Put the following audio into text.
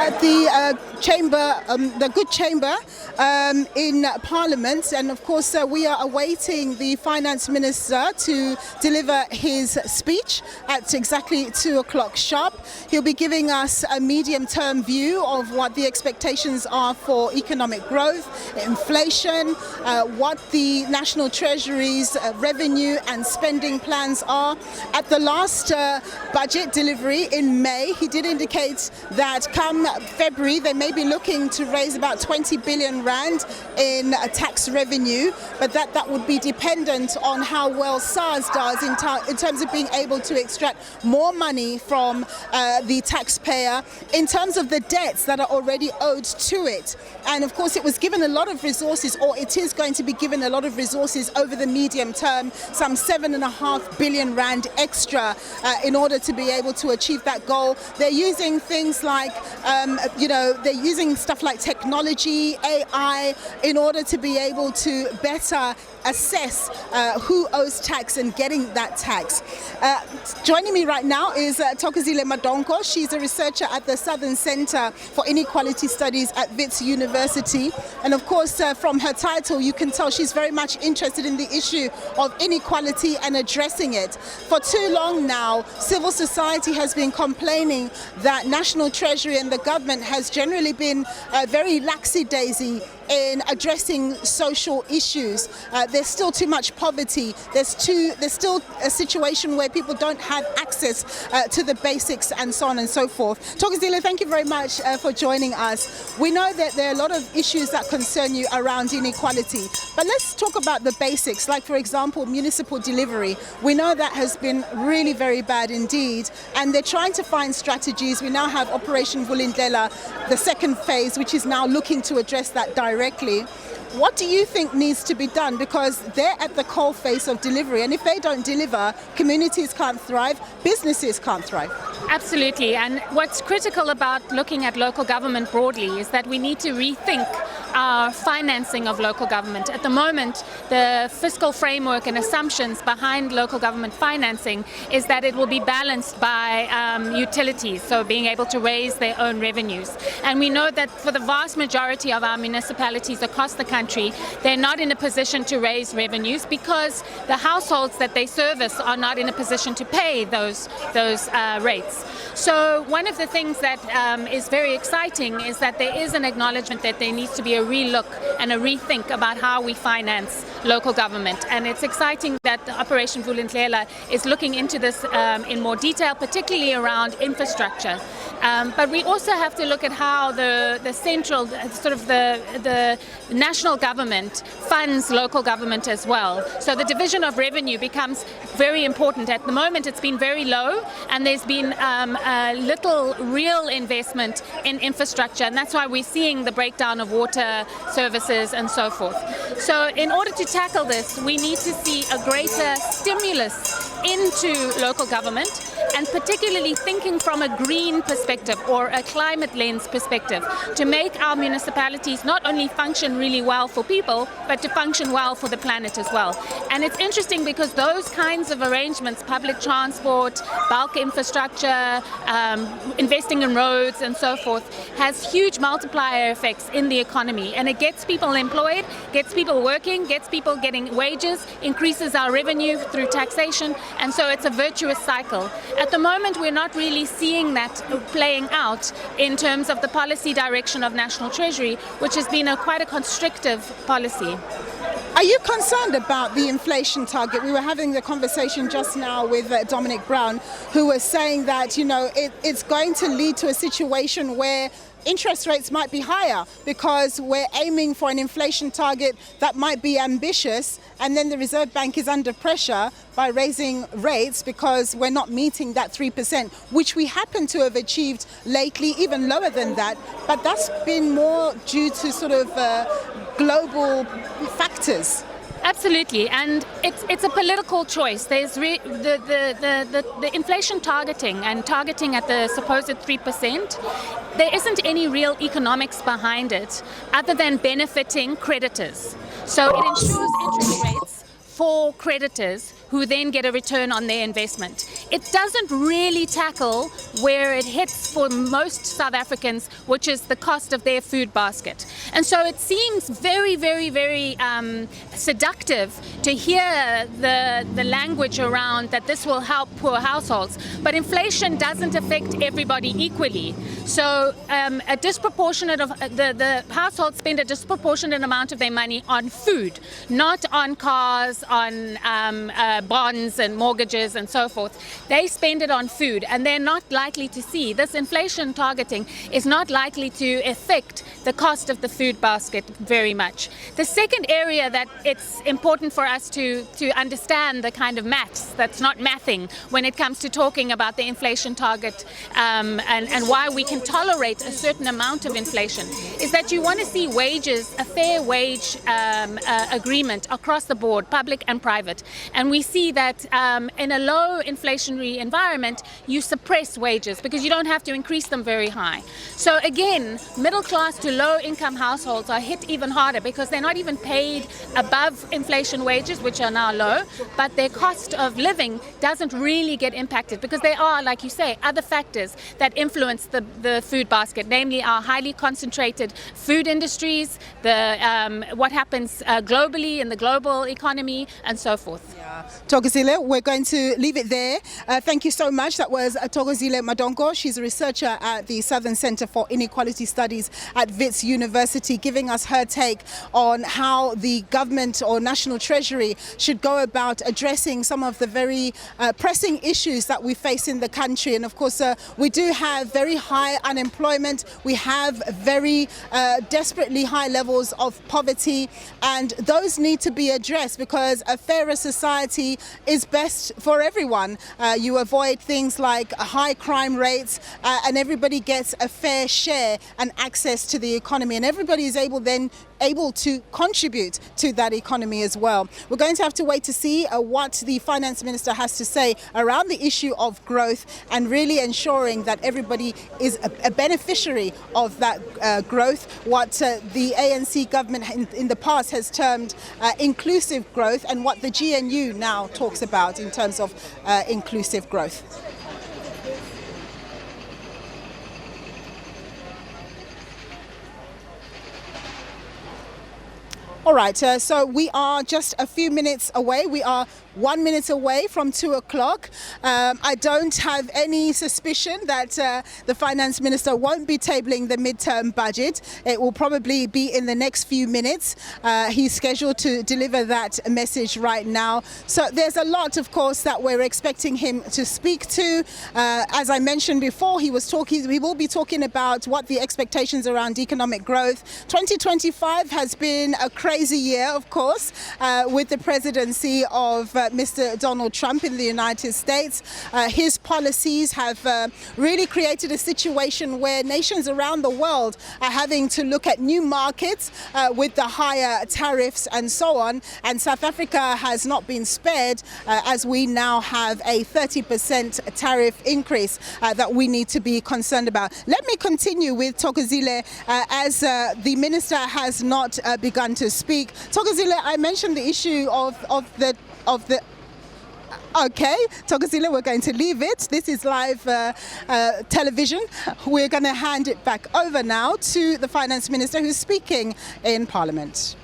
at the chamber, the Good Chamber in Parliament, and of course we are awaiting the Finance Minister to deliver his speech at exactly 2 o'clock sharp. He'll be giving us a medium-term view of what the expectations are for economic growth, inflation, what the National Treasury's revenue and spending plans are. At the last budget delivery in May, he did indicate that come February they may be looking to raise about 20 billion rand in tax revenue, but that would be dependent on how well SARS does in terms of being able to extract more money from the taxpayer in terms of the debts that are already owed to it. And of course it was given a lot of resources, or it is going to be given a lot of resources over the medium term, some 7.5 billion rand extra in order to be able to achieve that goal. They're using things like, they're using stuff like technology, AI, in order to be able to better assess who owes tax and getting that tax. Joining me right now is Thokozile Madonko. She's a researcher at the Southern Center for Inequality Studies at Wits University. And of course, from her title, you can tell she's very much interested in the issue of inequality and addressing it. For too long now, civil society has been complaining that National Treasury and the government has generally been very lackadaisy in addressing social issues. There's still too much poverty. There's still a situation where people don't have access to the basics and so on and so forth. Thokozile, thank you very much for joining us. We know that there are a lot of issues that concern you around inequality, but let's talk about the basics, like for example municipal delivery. We know that has been really very bad indeed, and they're trying to find strategies. We now have Operation Vulindlela, the second phase, which is now looking to address that directly. What do you think needs to be done? Because they're at the coalface of delivery, and if they don't deliver, communities can't thrive, businesses can't thrive. Absolutely, and what's critical about looking at local government broadly is that we need to rethink our financing of local government. At the moment, the fiscal framework and assumptions behind local government financing is that it will be balanced by utilities, so being able to raise their own revenues. And we know that for the vast majority of our municipalities across the country, they're not in a position to raise revenues because the households that they service are not in a position to pay those rates. So one of the things that is very exciting is that there is an acknowledgement that there needs to be a relook and a rethink about how we finance local government. And it's exciting that Operation Vulindlela is looking into this in more detail, particularly around infrastructure. But we also have to look at how the central, sort of the national government funds local government as well. So the division of revenue becomes very important. At the moment it's been very low, and there's been little real investment in infrastructure, and that's why we're seeing the breakdown of water services and so forth. So in order to tackle this, we need to see a greater stimulus into local government, and particularly thinking from a green perspective or a climate lens perspective, to make our municipalities not only function really well for people, but to function well for the planet as well. And it's interesting because those kinds of arrangements, public transport, bulk infrastructure, investing in roads and so forth, has huge multiplier effects in the economy, and it gets people employed, gets people working, gets people getting wages, increases our revenue through taxation, and so it's a virtuous cycle. At the moment we're not really seeing that playing out in terms of the policy direction of National Treasury, which has been quite a constrictive policy. Are you concerned about the inflation target? We were having the conversation just now with Dominic Brown, who was saying that, it's going to lead to a situation where interest rates might be higher because we're aiming for an inflation target that might be ambitious, and then the Reserve Bank is under pressure by raising rates because we're not meeting that 3%, which we happen to have achieved lately, even lower than that. But that's been more due to sort of global factors. Absolutely, and it's a political choice. There's the inflation targeting and targeting at the supposed 3%. There isn't any real economics behind it other than benefiting creditors. So it ensures interest rates for creditors who then get a return on their investment. It doesn't really tackle where it hits for most South Africans, which is the cost of their food basket. And so it seems very, very, very seductive to hear the language around that this will help poor households. But inflation doesn't affect everybody equally. So a disproportionate of the households spend a disproportionate amount of their money on food, not on cars, on bonds and mortgages and so forth. They spend it on food, and they're not likely to see this inflation targeting is not likely to affect the cost of the food basket very much. The second area that it's important for us to understand the kind of maths that's not mathing when it comes to talking about the inflation target and why we can tolerate a certain amount of inflation is that you want to see wages, a fair wage agreement across the board, public and private. And we see that in a low inflationary environment, you suppress wages because you don't have to increase them very high. So again, middle class to low income households are hit even harder because they're not even paid above inflation wages, which are now low, but their cost of living doesn't really get impacted because there are, like you say, other factors that influence the food basket, namely our highly concentrated food industries, what happens globally in the global economy, and so forth. Thokozile, we're going to leave it there. Thank you so much. That was Thokozile Madongo. She's a researcher at the Southern Center for Inequality Studies at Wits University, giving us her take on how the government or National Treasury should go about addressing some of the very pressing issues that we face in the country. And of course, we do have very high unemployment. We have very desperately high levels of poverty, and those need to be addressed because a fairer society is best for everyone. You avoid things like high crime rates and everybody gets a fair share and access to the economy, and everybody is able to contribute to that economy as well. We're going to have to wait to see what the Finance Minister has to say around the issue of growth and really ensuring that everybody is a beneficiary of that growth, what the ANC government in the past has termed inclusive growth, and what the GNU now talks about in terms of inclusive growth. All right, so we are just a few minutes away. We are 1 minute away from 2 o'clock. I don't have any suspicion that the Finance Minister won't be tabling the midterm budget. It will probably be in the next few minutes. He's scheduled to deliver that message right now. So there's a lot, of course, that we're expecting him to speak to. As I mentioned before, he will be talking about what the expectations around economic growth. 2025 has been a crazy year, of course, with the presidency of Mr. Donald Trump in the United States. His policies have really created a situation where nations around the world are having to look at new markets with the higher tariffs and so on. And South Africa has not been spared as we now have a 30% tariff increase that we need to be concerned about. Let me continue with Thokozile as the minister has not begun to speak. Thokozile, I mentioned the issue of the Okay, Thokozile, we're going to leave it. This is live television. We're going to hand it back over now to the Finance Minister who's speaking in Parliament.